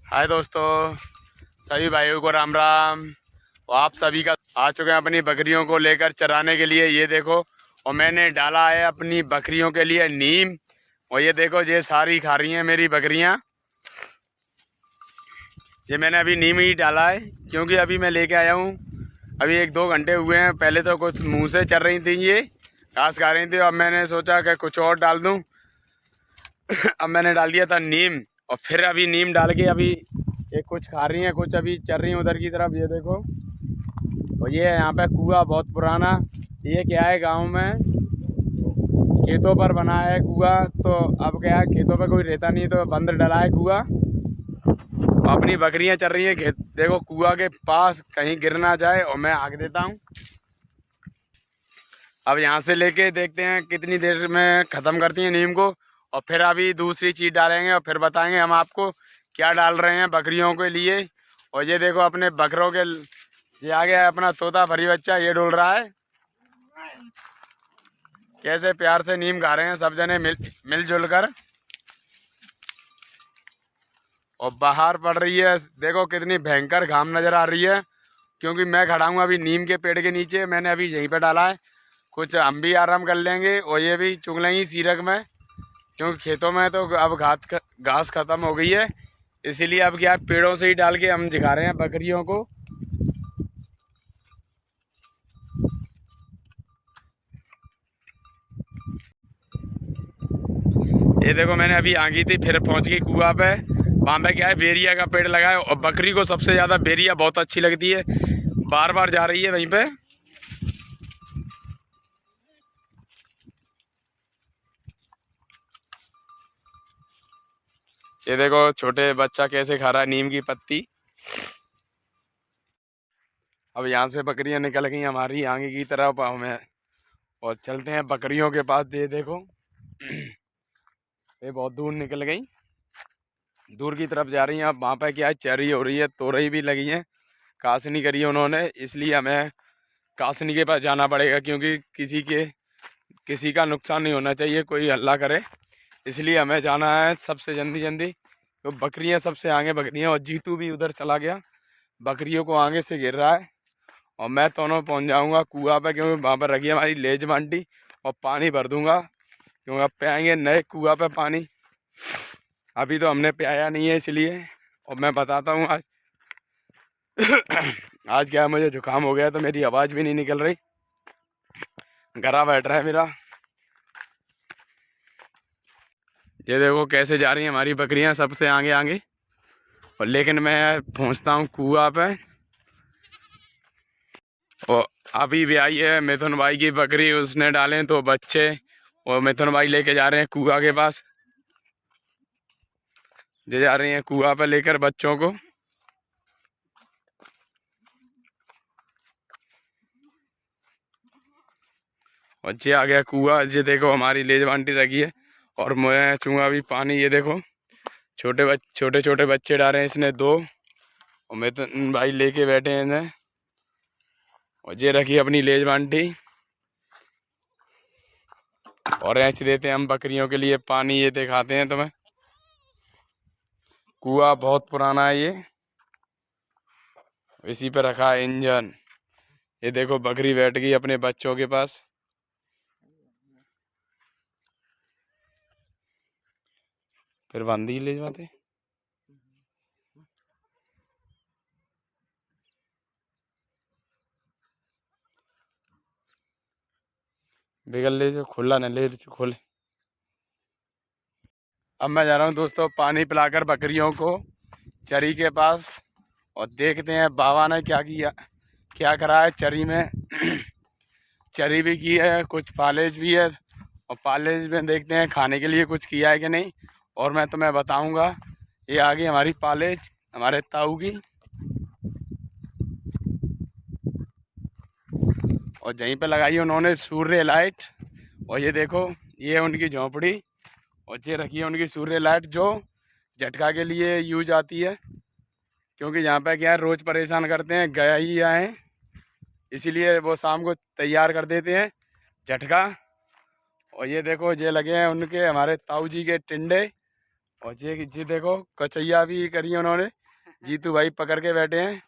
हाय दोस्तों, सभी भाइयों को राम राम। और आप सभी का आ चुके हैं अपनी बकरियों को लेकर चराने के लिए। ये देखो, और मैंने डाला है अपनी बकरियों के लिए नीम। और ये देखो, ये सारी खा रही हैं मेरी बकरियां। ये मैंने अभी नीम ही डाला है क्योंकि अभी मैं लेके आया हूँ। अभी 1-2 घंटे हुए हैं। पहले तो कुछ मुँह से चल रही थी, ये घास खा रही थी। अब मैंने सोचा कि कुछ और डाल दूँ। अब मैंने डाल दिया था नीम, और फिर अभी नीम डाल के अभी ये कुछ खा रही हैं, कुछ अभी चल रही हैं उधर की तरफ। ये देखो, और ये यहाँ पे कुआं बहुत पुराना। ये क्या है, गांव में खेतों पर बना है कुआं। तो अब क्या है, खेतों पे कोई रहता नहीं तो बंद डला है कुआं। अपनी बकरियां चल रही हैं खेत। देखो, कुआं के पास कहीं गिर ना जाए, और मैं आग देता हूँ। अब यहाँ से लेके देखते हैं कितनी देर में ख़त्म करती हैं नीम को, और फिर अभी दूसरी चीज़ डालेंगे और फिर बताएंगे हम आपको क्या डाल रहे हैं बकरियों के लिए। और ये देखो, अपने बकरों के ये आ गया है अपना तोता भरी बच्चा, ये डोल रहा है। कैसे प्यार से नीम खा रहे हैं सब जने मिलजुल कर। और बाहर पड़ रही है, देखो कितनी भयंकर घाम नज़र आ रही है। क्योंकि मैं खड़ा हूँ अभी नीम के पेड़ के नीचे, मैंने अभी यहीं पे डाला है। कुछ हम भी आराम कर लेंगे और ये भी चुग लेंगी सीरक में, क्योंकि खेतों में तो अब घास ख़त्म हो गई है। इसीलिए अब क्या है, पेड़ों से ही डाल के हम दिखा रहे हैं बकरियों को। ये देखो, मैंने अभी आगी थी, फिर पहुंच गई कुआं पे। वहाँ पे क्या है, बेरिया का पेड़ लगा है, और बकरी को सबसे ज़्यादा बेरिया बहुत अच्छी लगती है। बार बार जा रही है वहीं पे। ये देखो, छोटे बच्चा कैसे खा रहा है नीम की पत्ती। अब यहाँ से बकरियाँ निकल गई हमारी आगे की तरफ हमें, और चलते हैं बकरियों के पास। ये देखो, ये बहुत दूर निकल गई, दूर की तरफ जा रही हैं। अब वहाँ पे क्या है, चरी हो रही है, तोरई भी लगी है। कासनी करी है उन्होंने, इसलिए हमें कासनी के पास जाना पड़ेगा, क्योंकि किसी का नुकसान नहीं होना चाहिए, कोई हल्ला करे। इसलिए हमें जाना है सबसे जल्दी जल्दी। तो बकरियां सबसे आगे, बकरियां। और जीतू भी उधर चला गया, बकरियों को आगे से गिर रहा है। और मैं दोनों पहुंच जाऊंगा कुआं पे, क्योंकि वहाँ पर रखी है हमारी लेज बाल्टी, और पानी भर दूंगा। क्योंकि अब पियाएंगे नए कुआं पे पानी, अभी तो हमने पियाया नहीं है इसलिए। और मैं बताता हूँ आज आज क्या है, मुझे जुकाम हो गया तो मेरी आवाज़ भी नहीं निकल रही, गला बैठ रहा है मेरा। ये देखो कैसे जा रही हैं हमारी बकरियां सबसे आगे आगे। और लेकिन मैं पहुंचता हूं कुआं पे। और अभी भी आई है मिथुन भाई की बकरी, उसने डाले तो बच्चे, और मिथुन भाई लेके जा रहे हैं कुआं के पास। ये जा रही हैं कुआं पे लेकर बच्चों को। और ये आ गया कुआं। ये देखो, हमारी लेज बांटी रखी है, और मैं चूंगा भी पानी। ये देखो, छोटे छोटे बच्चे डाले हैं इसने 2, और मिथुन भाई लेके बैठे हैं इन्हें। और ये रखी अपनी लेज बांटी, और ऐंच देते हैं हम बकरियों के लिए पानी। ये दिखाते हैं तुम्हें, कुआं बहुत पुराना है ये, इसी पे रखा है इंजन। ये देखो, बकरी बैठ गई अपने बच्चों के पास। फिर बंदी ले जाते, बिगल ले जो, खुला न ले खोले। अब मैं जा रहा हूँ दोस्तों पानी पिलाकर बकरियों को चरी के पास, और देखते हैं बाबा ने क्या किया, क्या करा है चरी में। चरी भी की है, कुछ पालेज भी है, और पालेज में देखते हैं खाने के लिए कुछ किया है कि नहीं, और मैं तुम्हें बताऊंगा। ये आ गई हमारी पालेज, हमारे ताऊ की। और यहीं पे लगाई है उन्होंने सूर्य लाइट। और ये देखो, ये है उनकी झोंपड़ी, और ये रखी है उनकी सूर्य लाइट, जो झटका के लिए यूज आती है। क्योंकि यहाँ पे क्या है, रोज़ परेशान करते हैं, गया ही आए, इसीलिए वो शाम को तैयार कर देते हैं झटका। और ये देखो, ये लगे हैं उनके, हमारे ताऊ जी के टिंडे। और जी देखो कचैया भी करी है उन्होंने। जीतू भाई पकड़ के बैठे हैं।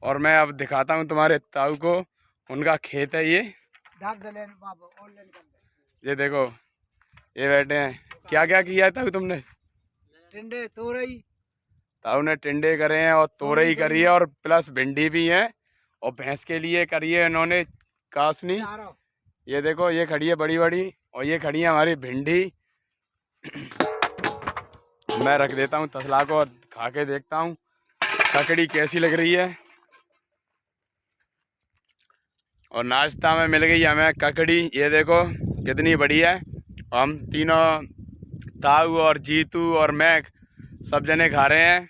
और मैं अब दिखाता हूँ तुम्हारे ताऊ को, उनका खेत है ये। ये देखो ये बैठे हैं। क्या क्या किया है ताऊ तुमने? टिंडे तोरई। ताऊ ने टिंडे करे हैं और तोरई करी है और प्लस भिंडी भी है। और भैंस के लिए करी है इन्होंने कासनी। ये देखो ये खड़ी है बड़ी बड़ी और ये खड़ी है हमारी भिंडी। मैं रख देता हूँ तसला को और खा के देखता हूँ ककड़ी कैसी लग रही है। और नाश्ता में मिल गई हमें ककड़ी, ये देखो कितनी बड़ी है। हम तीनों ताऊ और जीतू और मैं सब जने खा रहे हैं।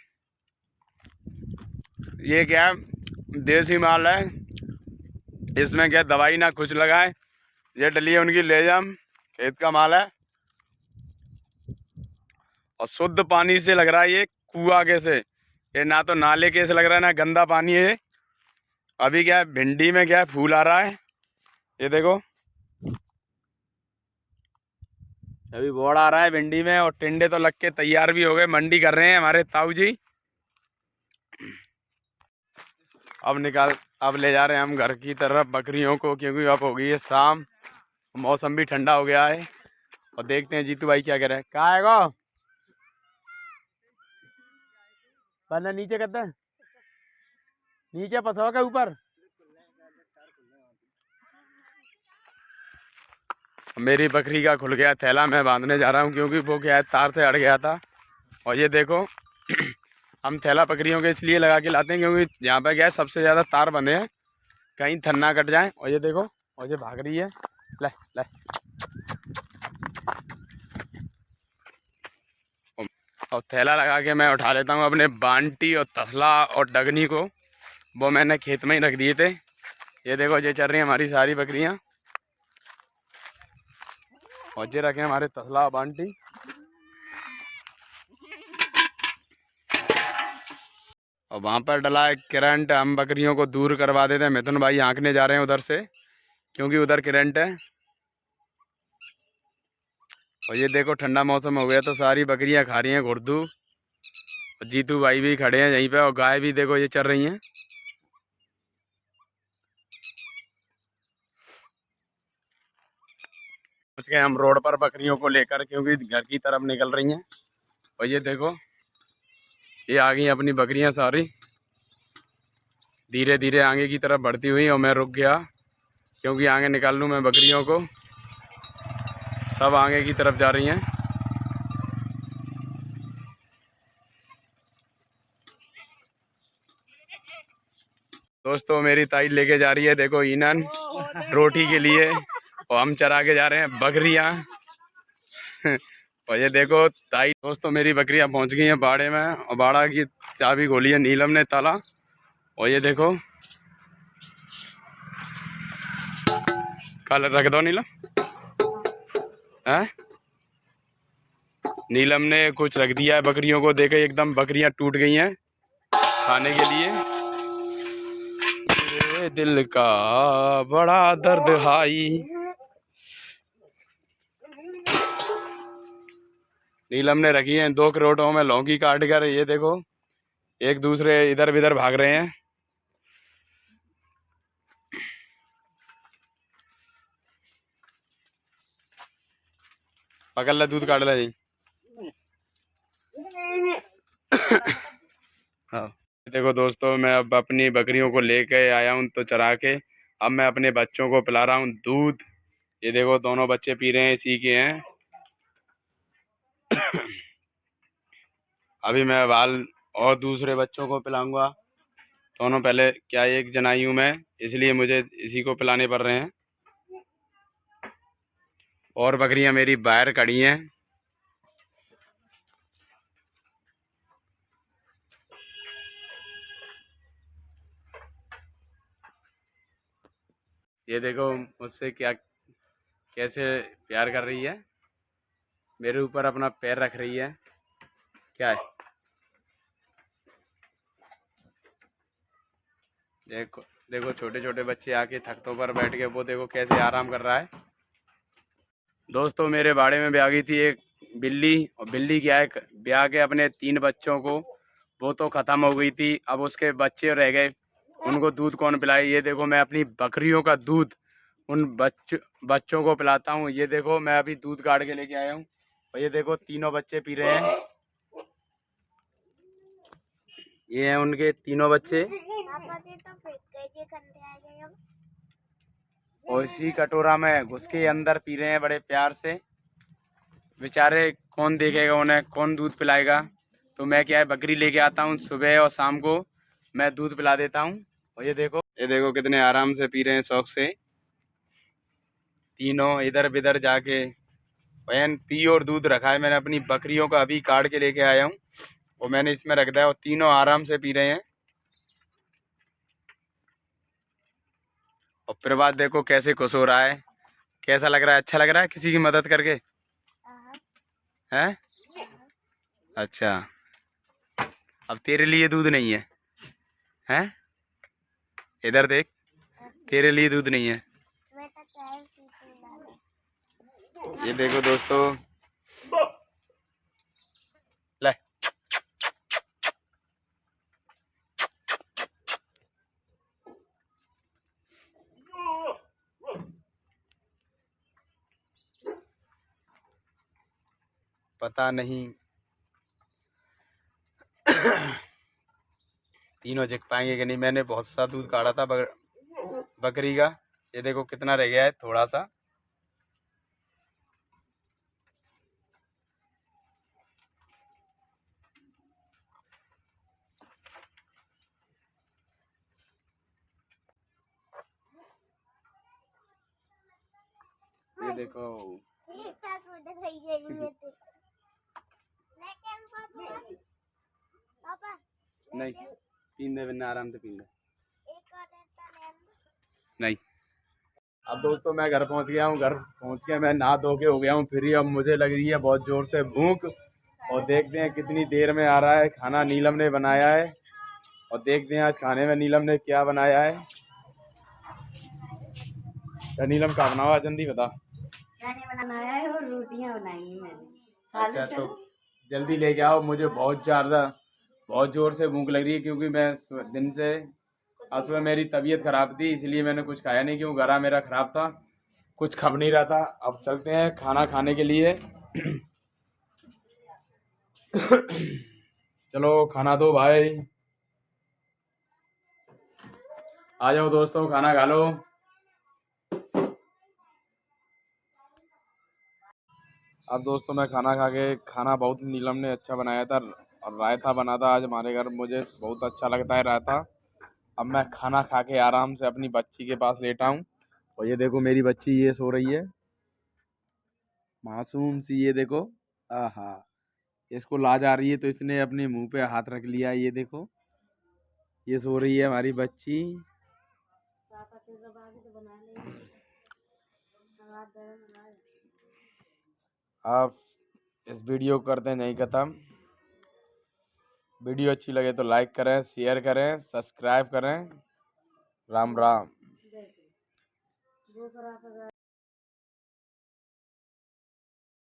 ये क्या है, देसी माल है, इसमें क्या दवाई ना कुछ लगाए। ये डली है उनकी लेजम, खेत का माल है और शुद्ध पानी से लग रहा है ये कुआं के से। ये ना तो नाले के से लग रहा है ना गंदा पानी है। अभी क्या है भिंडी में क्या है फूल आ रहा है, ये देखो अभी बोड़ आ रहा है भिंडी में। और टिंडे तो लग के तैयार भी हो गए, मंडी कर रहे हैं हमारे ताऊ जी। अब ले जा रहे हैं हम घर की तरफ बकरियों को, क्योंकि अब हो गई है शाम, मौसम भी ठंडा हो गया है। और देखते हैं जीतू भाई क्या कह रहे हैं। कहाँ है गो बना नीचे करते हैं, नीचे पसो के ऊपर। मेरी बकरी का खुल गया थैला, मैं बांधने जा रहा हूँ क्योंकि वो क्या है तार से अड़ गया था। और ये देखो हम थैला बकरियों के इसलिए लगा के लाते हैं क्योंकि यहाँ पे क्या है सबसे ज़्यादा तार बंधे हैं, कहीं थन्ना कट जाए। और ये देखो और ये भाग रही है, ले ले। और थैला लगा के मैं उठा लेता हूँ अपने बांटी और तसला और डगनी को, वो मैंने खेत में ही रख दिए थे। ये देखो ये चल रही हैं हमारी सारी बकरियाँ और ये रखे हमारे तसला और बांटी। और वहाँ पर डला है करंट, हम बकरियों को दूर करवा देते हैं। मिथुन भाई हाँकने जा रहे हैं उधर से क्योंकि उधर करंट है। और ये देखो ठंडा मौसम हो गया तो सारी बकरियां खा रही हैं घुर्दू। और जीतू भाई भी खड़े हैं यहीं पे और गाय भी देखो ये चल रही हैं। पहुंच गए हम रोड पर बकरियों को लेकर क्योंकि घर की तरफ निकल रही हैं। और ये देखो ये आ गई अपनी बकरियां सारी धीरे धीरे आगे की तरफ बढ़ती हुई। और मैं रुक गया क्योंकि आगे निकाल लूँ मैं बकरियों को। सब आगे की तरफ जा रही हैं। दोस्तों मेरी ताई लेके जा रही है देखो ईनन रोटी के लिए और हम चरा के जा रहे हैं बकरियां। और ये देखो ताई दोस्तों मेरी बकरियां पहुंच गई हैं बाड़े में और बाड़ा की चाबी खोली है नीलम ने ताला। और ये देखो कल रख दो नीलम है, नीलम ने कुछ रख दिया है बकरियों को। देखे एकदम बकरियां टूट गई हैं खाने के लिए। दिल का बड़ा दर्द हाई। नीलम ने रखी है 2 करोटों में लौकी काट कर। ये देखो एक दूसरे इधर उधर भाग रहे हैं। पकड़ ले दूध काट ले जी। हाँ देखो दोस्तों मैं अब अपनी बकरियों को लेके आया हूँ तो चरा के अब मैं अपने बच्चों को पिला रहा हूँ दूध। ये देखो दोनों बच्चे पी रहे हैं, इसी के हैं। अभी मैं बाल और दूसरे बच्चों को पिलाऊंगा। दोनों पहले क्या एक जनाई हूँ मैं, इसलिए मुझे इसी को पिलाने पड़ रहे हैं। और बकरियां मेरी बाहर खड़ी हैं। ये देखो मुझसे क्या कैसे प्यार कर रही है, मेरे ऊपर अपना पैर रख रही है। क्या है देखो देखो छोटे छोटे बच्चे आके तख्तों पर बैठ के वो देखो कैसे आराम कर रहा है। दोस्तों मेरे बाड़े में भी आ गई थी एक बिल्ली, और बिल्ली क्या है ब्याह के अपने 3 बच्चों को, वो तो ख़त्म हो गई थी, अब उसके बच्चे रह गए, उनको दूध कौन पिलाए। ये देखो मैं अपनी बकरियों का दूध उन बच्चों को पिलाता हूँ। ये देखो मैं अभी दूध काट के लेके आया हूँ और ये देखो तीनों बच्चे पी रहे हैं। ये हैं उनके तीनों बच्चे और इसी कटोरा में घुस के अंदर पी रहे हैं बड़े प्यार से। बेचारे कौन देखेगा उन्हें, कौन दूध पिलाएगा। तो मैं क्या है बकरी लेके आता हूँ सुबह और शाम को, मैं दूध पिला देता हूँ। और ये देखो कितने आराम से पी रहे हैं शौक से। तीनों इधर बिधर जाके बहन पी और दूध रखा है मैंने अपनी बकरियों का, अभी काट के लेके आया हूँ और मैंने इसमें रख दिया और तीनों आराम से पी रहे हैं। और फिर बात देखो कैसे खुश हो रहा है, कैसा लग रहा है, अच्छा लग रहा है किसी की मदद करके हैं। अच्छा अब तेरे लिए दूध नहीं है, हैं इधर देख, तेरे लिए दूध नहीं है। ये देखो दोस्तों, ले पता नहीं तीनों जग पाएंगे कि नहीं। मैंने बहुत सा दूध काढ़ा था बकरी का, ये देखो कितना रह गया है, थोड़ा सा। ये देखो नहीं पीन दे बिना आराम से पीन दे नहीं। अब दोस्तों मैं घर पहुंच गया हूं, घर पहुंच के मैं नहा धो के हो गया हूं फ्री। अब मुझे लग रही है बहुत ज़ोर से भूख और देखते हैं कितनी देर में आ रहा है खाना नीलम ने बनाया है। और देखते हैं आज खाने में नीलम ने क्या बनाया है। तो नीलम का बनावा जल्दी बता। मैंने बनाया है और रोटियां बनाई हैं मैंने। अच्छा तो जल्दी लेके आओ, मुझे बहुत ज़ोर से भूख लग रही है क्योंकि मैं दिन से आज सुबह मेरी तबीयत ख़राब थी, इसलिए मैंने कुछ खाया नहीं क्यों गला मेरा ख़राब था, कुछ खप नहीं रहा था। अब चलते हैं खाना खाने के लिए। चलो खाना दो भाई, आ जाओ दोस्तों खाना खा लो। अब दोस्तों मैं खाना खा के, खाना बहुत नीलम ने अच्छा बनाया था और रायता बना था आज हमारे घर, मुझे बहुत अच्छा लगता है रायता। अब मैं खाना खा के आराम से अपनी बच्ची के पास लेटा हूँ और ये देखो मेरी बच्ची ये सो रही है मासूम सी, ये देखो। आहा इसको लाज आ रही है तो इसने अपने मुंह पे हाथ रख लिया, ये देखो ये सो रही है हमारी बच्ची। आप इस वीडियो को करते हैं यहीं खत्म। वीडियो अच्छी लगे तो लाइक करें, शेयर करें, सब्सक्राइब करें। राम राम।